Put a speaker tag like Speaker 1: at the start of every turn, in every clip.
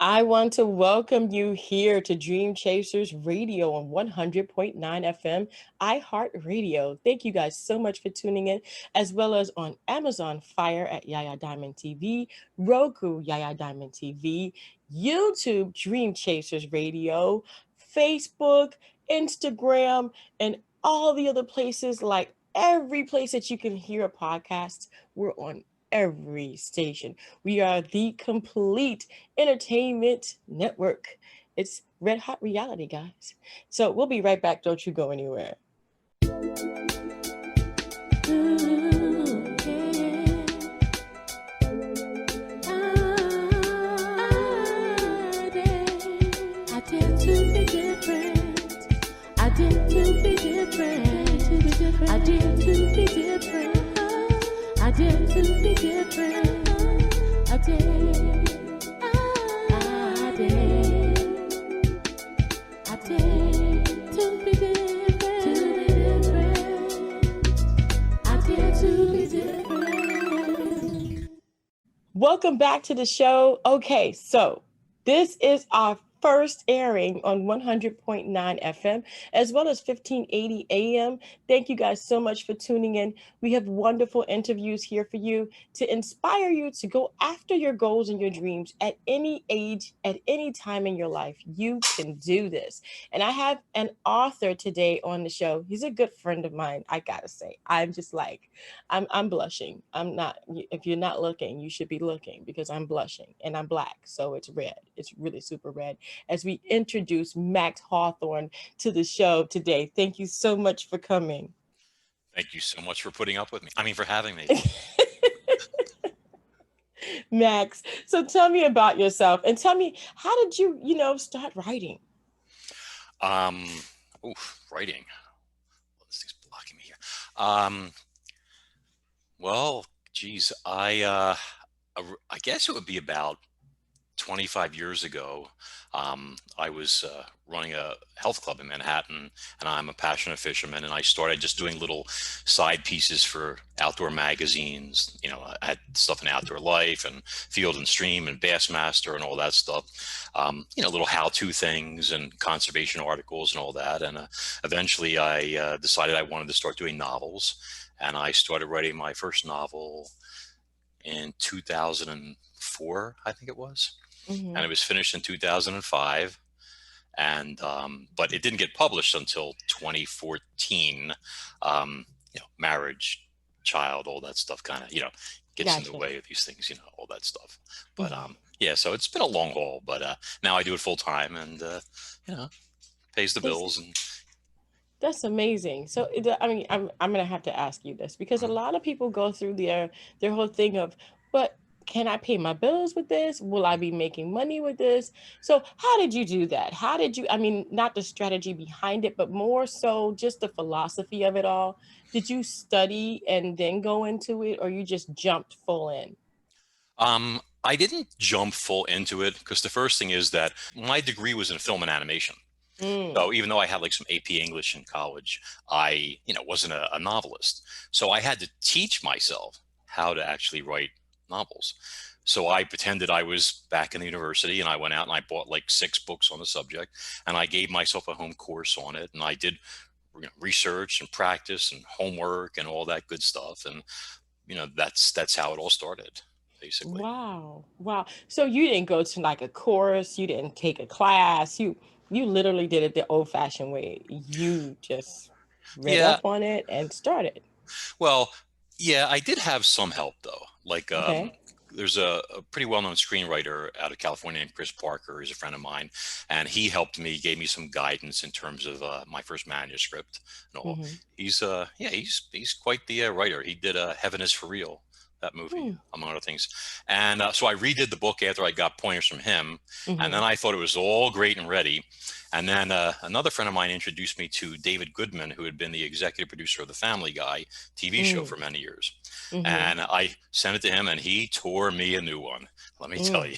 Speaker 1: I want to welcome you here to Dream Chasers Radio on 100.9 FM, iHeart Radio. Thank you guys so much for tuning in, as well as on Amazon Fire at Yaya Diamond TV, Roku, Yaya Diamond TV, YouTube, Dream Chasers Radio, Facebook, Instagram, and all the other places, like every place that you can hear a podcast. We're on every station. We are the complete entertainment network. It's red hot reality, guys. So we'll be right back. Don't you go anywhere. Welcome back to the show. Okay, so this is our first airing on 100.9 FM, as well as 1580 AM. Thank you guys so much for tuning in. We have wonderful interviews here for you to inspire you to go after your goals and your dreams at any age, at any time in your life. You can do this. And I have an author today on the show. He's a good friend of mine, I gotta say. I'm just like, I'm blushing. I'm not, if you're not looking, you should be looking, because I'm blushing and I'm Black. So it's red. It's really super red. As we introduce Max Hawthorne to the show today. Thank you so much for coming.
Speaker 2: Thank you so much for putting up with me. For having me.
Speaker 1: Max, so tell me about yourself and tell me, how did you, start writing?
Speaker 2: Writing. This thing's blocking me here. Well, geez, I guess it would be about 25 years ago. I was running a health club in Manhattan, and I'm a passionate fisherman, and I started just doing little side pieces for outdoor magazines. I had stuff in Outdoor Life and Field and Stream and Bassmaster and all that stuff. Little how-to things and conservation articles and all that. And eventually I decided I wanted to start doing novels, and I started writing my first novel in 2004, I think it was.
Speaker 1: Mm-hmm.
Speaker 2: And it was finished in 2005, and but it didn't get published until 2014. Marriage, child, all that stuff kind of gets in the way of these things, all that stuff. But yeah, so it's been a long haul, but now I do it full time, and pays the bills. And
Speaker 1: that's amazing. So I'm gonna have to ask you this, because a lot of people go through their whole thing of, but can I pay my bills with this? Will I be making money with this? So how did you do that? How did you, not the strategy behind it, but more so just the philosophy of it all? Did you study and then go into it, or you just jumped full in?
Speaker 2: I didn't jump full into it, because the first thing is that my degree was in film and animation. So even though I had like some AP English in college, I, wasn't a novelist. So I had to teach myself how to actually write novels. So I pretended I was back in the university, and I went out and I bought like 6 books on the subject, and I gave myself a home course on it, and I did research and practice and homework and all that good stuff. And that's how it all started, basically.
Speaker 1: Wow. So you didn't go to like a course, you didn't take a class, you literally did it the old-fashioned way. You just read up on it and started.
Speaker 2: Well, yeah, I did have some help though. Like, there's a pretty well-known screenwriter out of California named Chris Parker. He's a friend of mine, and he helped me, gave me some guidance in terms of my first manuscript and all. He's quite the writer. He did Heaven is for Real, that movie, among other things. And so I redid the book after I got pointers from him, and then I thought it was all great and ready. And then another friend of mine introduced me to David Goodman, who had been the executive producer of the Family Guy TV show for many years. And I sent it to him, and he tore me a new one. Let me tell you,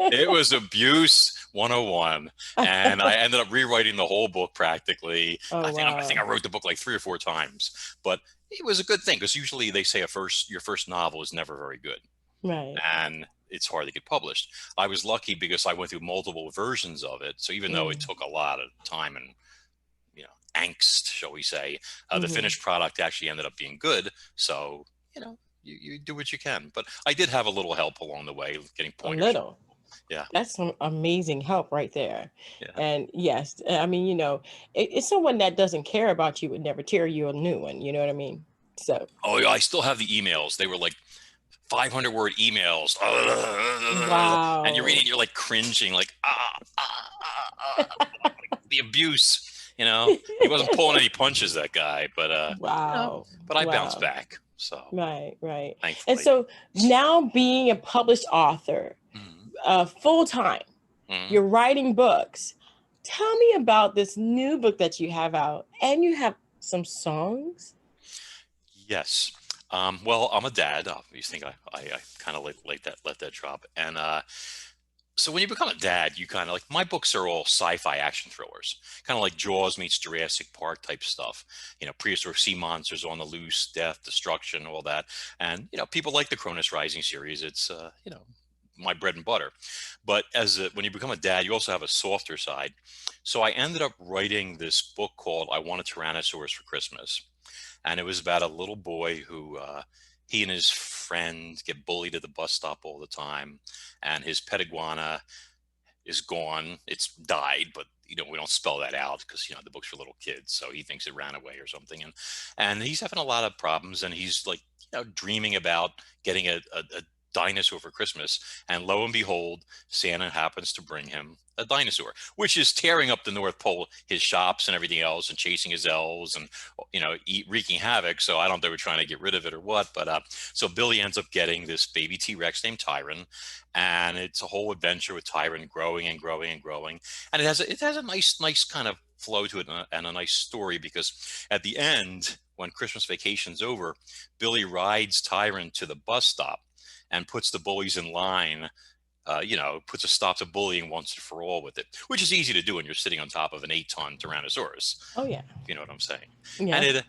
Speaker 2: it was abuse 101. And I ended up rewriting the whole book practically. I think I wrote the book like 3 or 4 times, but it was a good thing, because usually they say your first novel is never very good.
Speaker 1: Right.
Speaker 2: And it's hard to get published. I was lucky because I went through multiple versions of it. So even though it took a lot of time and, you know, angst, shall we say, the finished product actually ended up being good. So, you know, you do what you can. But I did have a little help along the way, getting
Speaker 1: A
Speaker 2: pointers.
Speaker 1: little.
Speaker 2: Yeah.
Speaker 1: That's some amazing help right there.
Speaker 2: Yeah.
Speaker 1: And yes, I mean, you know, it's someone that doesn't care about you would never tear you a new one. You know what I mean? So.
Speaker 2: Oh, yeah, I still have the emails. They were like 500-word emails. And you're
Speaker 1: Wow.
Speaker 2: reading, you're like cringing, like, the abuse. You know, he wasn't pulling any punches, that guy, but you know,
Speaker 1: Wow.
Speaker 2: but I bounced
Speaker 1: Wow.
Speaker 2: back. So
Speaker 1: Right, right.
Speaker 2: thankfully.
Speaker 1: And so now being a published author, full time, you're writing books. Tell me about this new book that you have out, and you have some songs.
Speaker 2: Yes. Well, I'm a dad. You think I kind of let that drop. And so when you become a dad, you kind of like, my books are all sci-fi action thrillers, kind of like Jaws meets Jurassic Park type stuff. You know, prehistoric sea monsters on the loose, death, destruction, all that. And you know, people like the KRONOS Rising series. It's you know, my bread and butter. But when you become a dad, you also have a softer side. So I ended up writing this book called I Want a Tyrannosaurus for Christmas. And it was about a little boy who he and his friend get bullied at the bus stop all the time, and his pet iguana is gone. It's died, but you know, we don't spell that out because, you know, the book's for little kids, so he thinks it ran away or something. And he's having a lot of problems, and he's like, you know, dreaming about getting a dinosaur for Christmas. And lo and behold, Santa happens to bring him a dinosaur, which is tearing up the North Pole, his shops and everything else, and chasing his elves and, you know, wreaking havoc. So I don't know if they were trying to get rid of it or what, but so Billy ends up getting this baby T-Rex named Tyron, and it's a whole adventure with Tyron growing and growing and growing. And it has a nice kind of flow to it, and a nice story, because at the end, when Christmas vacation's over, Billy rides Tyron to the bus stop and puts the bullies in line, you know, puts a stop to bullying once and for all with it, which is easy to do when you're sitting on top of an 8-ton Tyrannosaurus.
Speaker 1: Oh yeah.
Speaker 2: You know what I'm saying?
Speaker 1: Yeah.
Speaker 2: And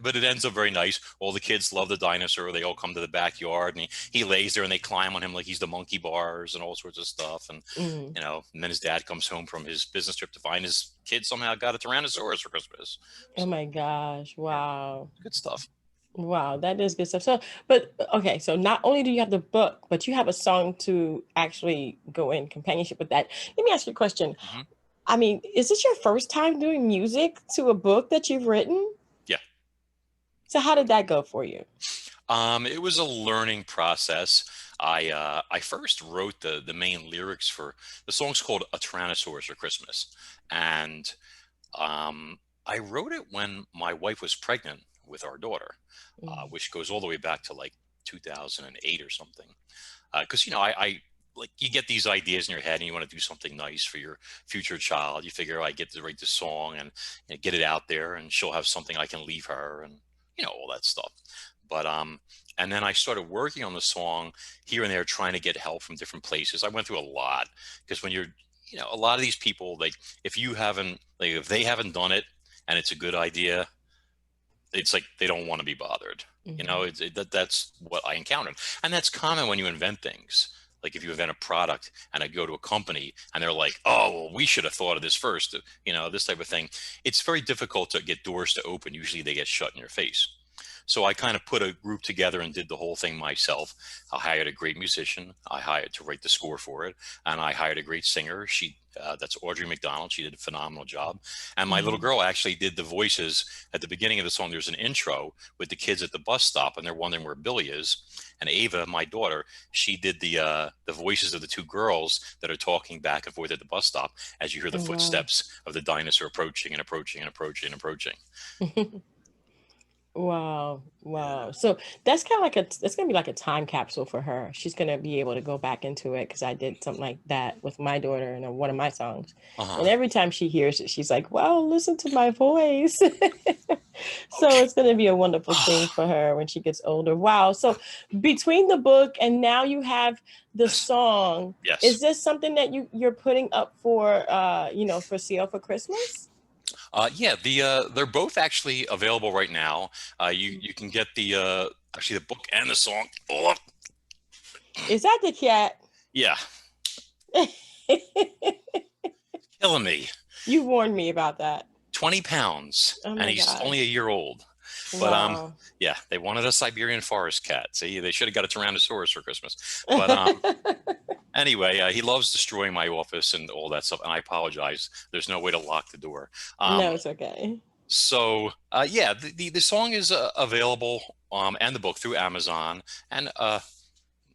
Speaker 2: but it ends up very nice. All the kids love the dinosaur. They all come to the backyard, and he lays there, and they climb on him like he's the monkey bars and all sorts of stuff. And you know, and then his dad comes home from his business trip to find his kid somehow got a Tyrannosaurus for Christmas.
Speaker 1: Oh my gosh. Wow.
Speaker 2: Yeah, good stuff.
Speaker 1: Wow, that is good stuff. So, but okay, so not only do you have the book, but you have a song to actually go in companionship with that. Let me ask you a question. I mean, is this your first time doing music to a book that you've written?
Speaker 2: Yeah.
Speaker 1: So how did that go for you?
Speaker 2: It was a learning process. I first wrote the main lyrics for the song's called A Tyrannosaurus for Christmas. And I wrote it when my wife was pregnant with our daughter, which goes all the way back to like 2008 or something. Because, you know, I like, you get these ideas in your head and you want to do something nice for your future child. You figure, I get to write this song and, you know, get it out there, and she'll have something I can leave her, and, you know, all that stuff. But and then I started working on the song here and there, trying to get help from different places. I went through a lot, because when you're, you know, a lot of these people, like, if they haven't done it and it's a good idea, it's like they don't want to be bothered. You know, that's what I encountered. And that's common when you invent things. Like if you invent a product and I go to a company and they're like, oh, well, we should have thought of this first, you know, this type of thing. It's very difficult to get doors to open. Usually they get shut in your face. So I kind of put a group together and did the whole thing myself. I hired a great musician. I hired to write the score for it. And I hired a great singer. That's Audrey McDonald. She did a phenomenal job. And my little girl actually did the voices at the beginning of the song. There's an intro with the kids at the bus stop, and they're wondering where Billy is. And Ava, my daughter, she did the voices of the two girls that are talking back and forth at the bus stop as you hear the footsteps of the dinosaur approaching and approaching and approaching and approaching.
Speaker 1: Wow. So that's kind of like it's gonna be like a time capsule for her. She's gonna be able to go back into it, because I did something like that with my daughter in one of my songs. And every time she hears it, she's like, "Wow, listen to my voice." So it's gonna be a wonderful thing for her when she gets older. Wow. So between the book and now you have the song, is this something that you're putting up for for sale for Christmas?
Speaker 2: Yeah, they're both actually available right now. You can get actually the book and the song. Oh,
Speaker 1: is that the cat?
Speaker 2: Yeah, killing me.
Speaker 1: You warned me about that.
Speaker 2: 20 pounds,
Speaker 1: Oh
Speaker 2: and
Speaker 1: my
Speaker 2: he's only a
Speaker 1: gosh.
Speaker 2: year old. But
Speaker 1: Wow.
Speaker 2: yeah, they wanted a Siberian Forest Cat. See, they should have got a Tyrannosaurus for Christmas. But anyway, he loves destroying my office and all that stuff, and I apologize. There's no way to lock the door.
Speaker 1: No,
Speaker 2: Um,
Speaker 1: it's okay.
Speaker 2: so yeah, the song is available and the book through Amazon, and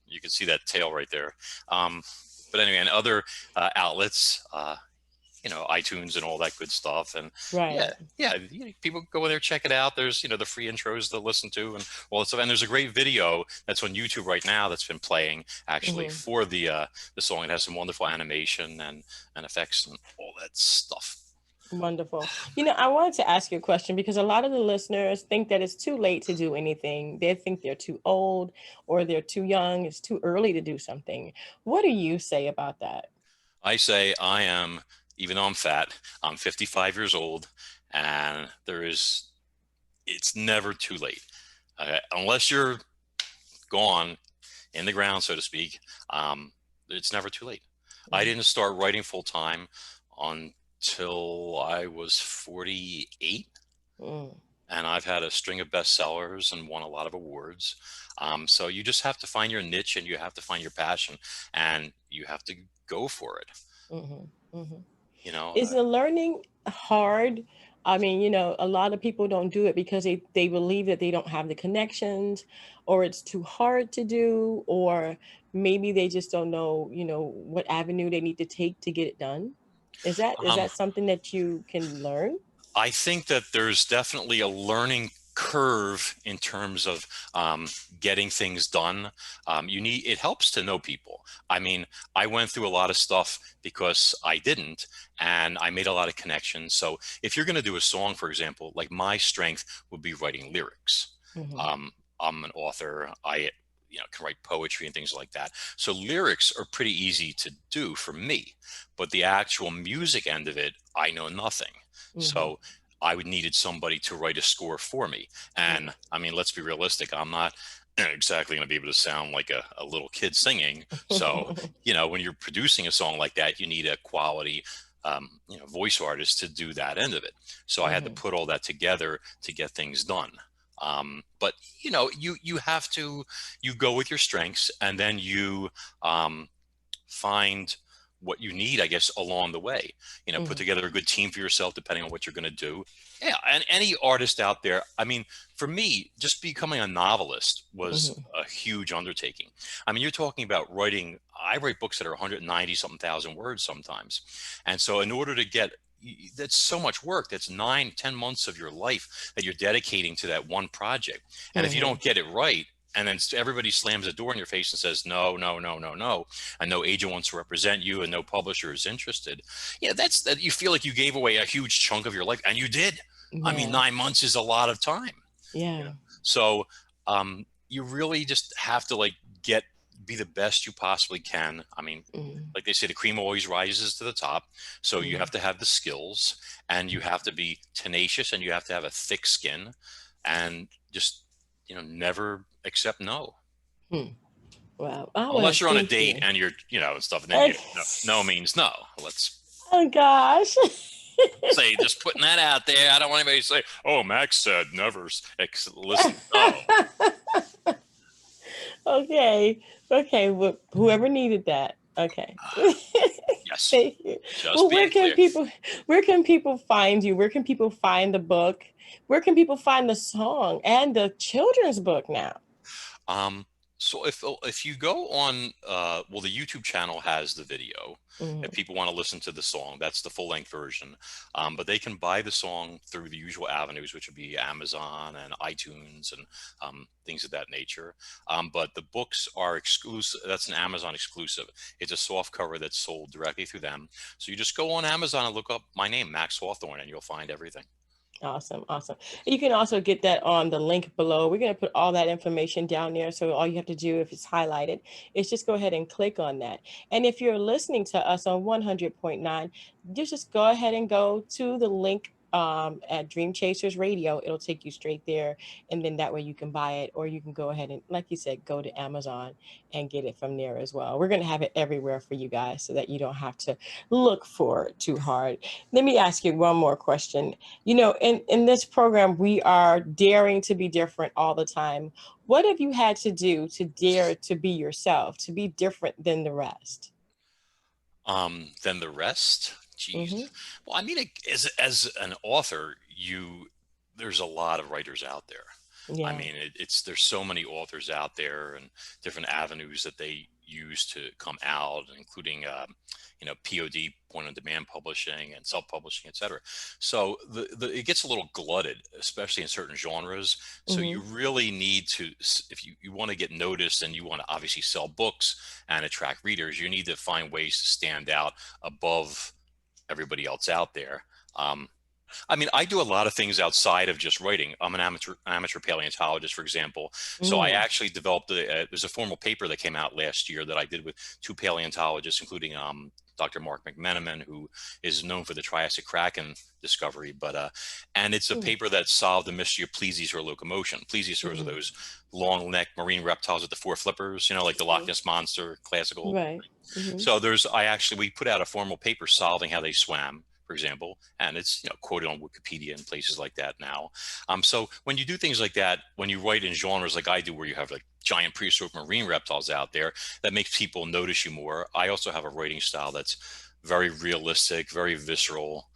Speaker 2: you can see that tail right there. Um, but anyway, and other outlets. iTunes and all that good stuff. And yeah,
Speaker 1: Right.
Speaker 2: yeah, people go in there, check it out. There's, the free intros to listen to and all that stuff. And there's a great video that's on YouTube right now that's been playing actually
Speaker 1: Hmm.
Speaker 2: for the song. It has some wonderful animation and effects and all that stuff.
Speaker 1: Wonderful. I wanted to ask you a question because a lot of the listeners think that it's too late to do anything. They think they're too old or they're too young. It's too early to do something. What do you say about that?
Speaker 2: I say I am, even though I'm fat, I'm 55 years old, and it's never too late. Unless you're gone in the ground, so to speak, it's never too late. I
Speaker 1: Mm,
Speaker 2: didn't start writing full time until I was 48,
Speaker 1: mm,
Speaker 2: and I've had a string of bestsellers and won a lot of awards. So you just have to find your niche and you have to find your passion and you have to go for it.
Speaker 1: mhm, mhm.
Speaker 2: You know,
Speaker 1: Is the learning hard? I mean, a lot of people don't do it because they believe that they don't have the connections or it's too hard to do, or maybe they just don't know, what avenue they need to take to get it done. Is
Speaker 2: um,
Speaker 1: that something that you can learn?
Speaker 2: I think that there's definitely a learning curve in terms of getting things done. It helps to know people. I mean, I went through a lot of stuff because I didn't, and I made a lot of connections. So if you're going to do a song, for example, like my strength would be writing lyrics.
Speaker 1: Hmm.
Speaker 2: Um, I'm an author. I can write poetry and things like that. So lyrics are pretty easy to do for me, but the actual music end of it, I know nothing.
Speaker 1: Hmm.
Speaker 2: So I would needed somebody to write a score for me. And I mean, let's be realistic. I'm not exactly going to be able to sound like a little kid singing. So, when you're producing a song like that, you need a quality, voice artist to do that end of it. So I had to
Speaker 1: Hmm.
Speaker 2: put all that together to get things done. But you have to, you go with your strengths and then you find what you need, I guess, along the way. Put
Speaker 1: Hmm.
Speaker 2: together a good team for yourself, depending on what you're going to do. Yeah, and any artist out there. I mean, for me, just becoming a novelist was
Speaker 1: Hmm.
Speaker 2: a huge undertaking. I mean, you're talking about writing. I write books that are 190 something thousand words sometimes, and so in order to get that's so much work. That's 9, 10 months of your life that you're dedicating to that one project. And if you
Speaker 1: Hmm.
Speaker 2: don't get it right, and then everybody slams the door in your face and says no, no, no, no, no, and no agent wants to represent you and no publisher is interested, that's that you feel like you gave away a huge chunk of your life, and you did. I mean,
Speaker 1: Yeah.
Speaker 2: 9 months is a lot of time.
Speaker 1: Yeah.
Speaker 2: So you really just have to get be the best you possibly can. I mean,
Speaker 1: Hmm.
Speaker 2: like they say, the cream always rises to the top. So you have
Speaker 1: Hmm.
Speaker 2: to have the skills, and you have to be tenacious, and you have to have a thick skin, and just never accept no.
Speaker 1: Hmm. Wow. I want
Speaker 2: Unless
Speaker 1: to
Speaker 2: you're on a
Speaker 1: thank
Speaker 2: date
Speaker 1: you.
Speaker 2: and you're and stuff, and then no means no. Let's
Speaker 1: Oh gosh.
Speaker 2: say, just putting that out there. I don't want anybody to say, "Oh, Max said never listen." No,
Speaker 1: Okay. Okay. Whoever needed that. Okay.
Speaker 2: yes,
Speaker 1: Thank you.
Speaker 2: just
Speaker 1: Well,
Speaker 2: being clear.
Speaker 1: where can people find you? Where can people find the book? Where can people find the song and the children's book now?
Speaker 2: Um, so if you go on, well, the YouTube channel has the video. If
Speaker 1: Hmm.
Speaker 2: people want to listen to the song, that's the full length version. But they can buy the song through the usual avenues, which would be Amazon and iTunes and things of that nature. But the books are exclusive. That's an Amazon exclusive. It's a soft cover that's sold directly through them. So you just go on Amazon and look up my name, Max Hawthorne, and you'll find everything.
Speaker 1: Awesome, awesome. You can also get that on the link below. We're going to put all that information down there. So all you have to do, if it's highlighted, is just go ahead and click on that. And if you're listening to us on 100.9, just go ahead and go to the link at Dream Chasers Radio. It'll take you straight there, and then that way you can buy it, or you can go ahead and, like you said, go to Amazon and get it from there as well. We're going to have it everywhere for you guys so that you don't have to look for it too hard. Let me ask you one more question. You know, in this program, we are daring to be different all the time. What have you had to do to dare to be yourself, to be different than the rest?
Speaker 2: Than the rest. Jeez.
Speaker 1: Mm-hmm.
Speaker 2: Well, I mean, as an author, there's a lot of writers out there. I
Speaker 1: Yeah.
Speaker 2: mean, there's so many authors out there and different avenues that they use to come out, including POD, point on demand publishing, and self-publishing, etc. So it gets a little glutted, especially in certain genres. So
Speaker 1: Mm-hmm.
Speaker 2: you really need to, if you want to get noticed and you want to obviously sell books and attract readers, you need to find ways to stand out above everybody else out there. I mean, I do a lot of things outside of just writing. I'm an amateur paleontologist, for example. So I
Speaker 1: Mm.
Speaker 2: actually developed there's a formal paper that came out last year that I did with two paleontologists, including Dr. Mark McMenamin, who is known for the Triassic Kraken discovery. And it's a
Speaker 1: Mm.
Speaker 2: paper that solved the mystery of plesiosaur locomotion. Plesiosaurs are
Speaker 1: Mm.
Speaker 2: those long neck marine reptiles with the four flippers, like the Loch Ness Monster, classical.
Speaker 1: Right. Mm-hmm.
Speaker 2: So we put out a formal paper solving how they swam, for example, and it's quoted on Wikipedia and places like that now. So when you do things like that, when you write in genres like I do, where you have like giant prehistoric marine reptiles out there, that makes people notice you more. I also have a writing style that's very realistic, very visceral.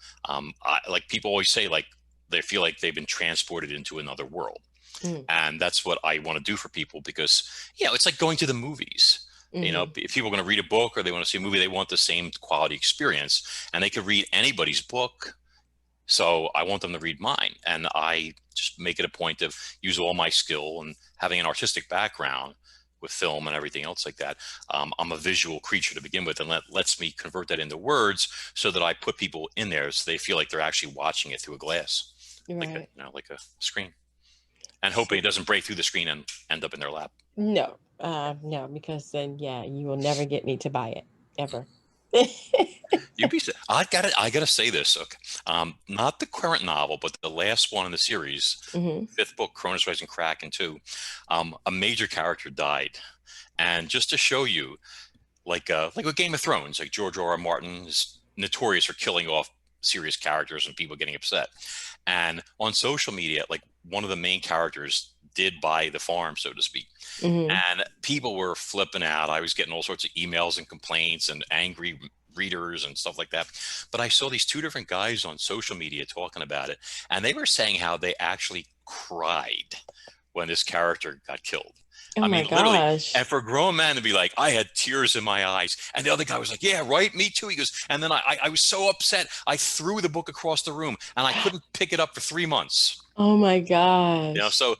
Speaker 2: Like people always say, like they feel like they've been transported into another world.
Speaker 1: Mm.
Speaker 2: And that's what I want to do for people because, it's like going to the movies.
Speaker 1: Mm-hmm.
Speaker 2: If people are going to read a book or they want to see a movie, they want the same quality experience, and they could read anybody's book. So I want them to read mine, and I just make it a point to use all my skill and having an artistic background with film and everything else like that. I'm a visual creature to begin with, and that lets me convert that into words so that I put people in there so they feel like they're actually watching it through a glass,
Speaker 1: Right.
Speaker 2: like a screen, and hoping it doesn't break through the screen and end up in their lap.
Speaker 1: No, no, because then, yeah, you will never get me to buy it ever.
Speaker 2: You'd be. I gotta say this. Okay, not the current novel, but the last one in the series,
Speaker 1: Mm-hmm.
Speaker 2: fifth book, KRONOS Rising Kraken 2. A major character died, and just to show you, like with Game of Thrones, like George R.R. Martin is notorious for killing off serious characters and people getting upset. And on social media, like one of the main characters did buy the farm, so to speak.
Speaker 1: Mm-hmm.
Speaker 2: And people were flipping out. I was getting all sorts of emails and complaints and angry readers and stuff like that. But I saw these two different guys on social media talking about it, and they were saying how they actually cried when this character got killed.
Speaker 1: Oh
Speaker 2: I
Speaker 1: my
Speaker 2: mean, literally.
Speaker 1: gosh.
Speaker 2: And for a grown man to be like, I had tears in my eyes. And the other guy was like, yeah, right. Me too. He goes, and then I was so upset. I threw the book across the room and I couldn't pick it up for 3 months.
Speaker 1: Oh my gosh.
Speaker 2: So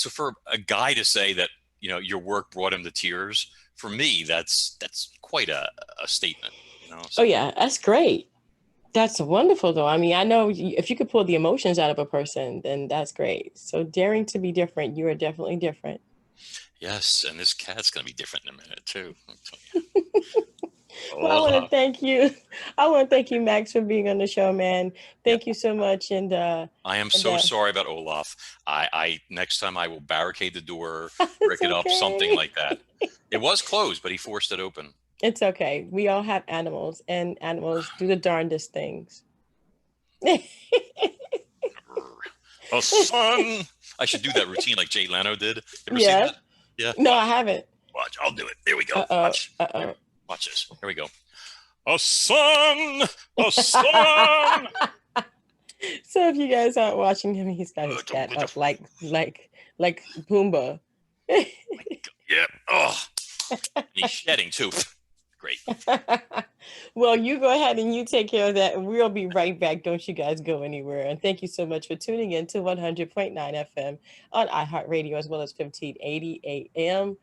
Speaker 2: for a guy to say that, your work brought him to tears, for me, that's quite a statement,
Speaker 1: Oh yeah, that's great. That's wonderful though. I mean, I know if you could pull the emotions out of a person, then that's great. So daring to be different, you are definitely different.
Speaker 2: Yes, and this cat's going to be different in a minute too.
Speaker 1: Well, I want to thank you. I want to thank you, Max, for being on the show, man. Thank you so much. And
Speaker 2: I am so sorry about Olaf. I next time I will barricade the door, brick it up, something like that. It was closed, but he forced it open.
Speaker 1: It's okay. We all have animals, and animals do the darndest things.
Speaker 2: A son. I should do that routine like Jay Leno did. You ever see that? Yeah.
Speaker 1: No, I haven't.
Speaker 2: Watch. I'll do it. Here we go.
Speaker 1: Watch
Speaker 2: this. Here we go. A son. A son.
Speaker 1: So if you guys aren't watching him, he's got his cat up like Pumbaa.
Speaker 2: Yeah. Oh. And he's shedding too. Great.
Speaker 1: Well, you go ahead and you take care of that, and we'll be right back. Don't you guys go anywhere. And thank you so much for tuning in to 100.9 FM on iHeart Radio, as well as 1580 AM.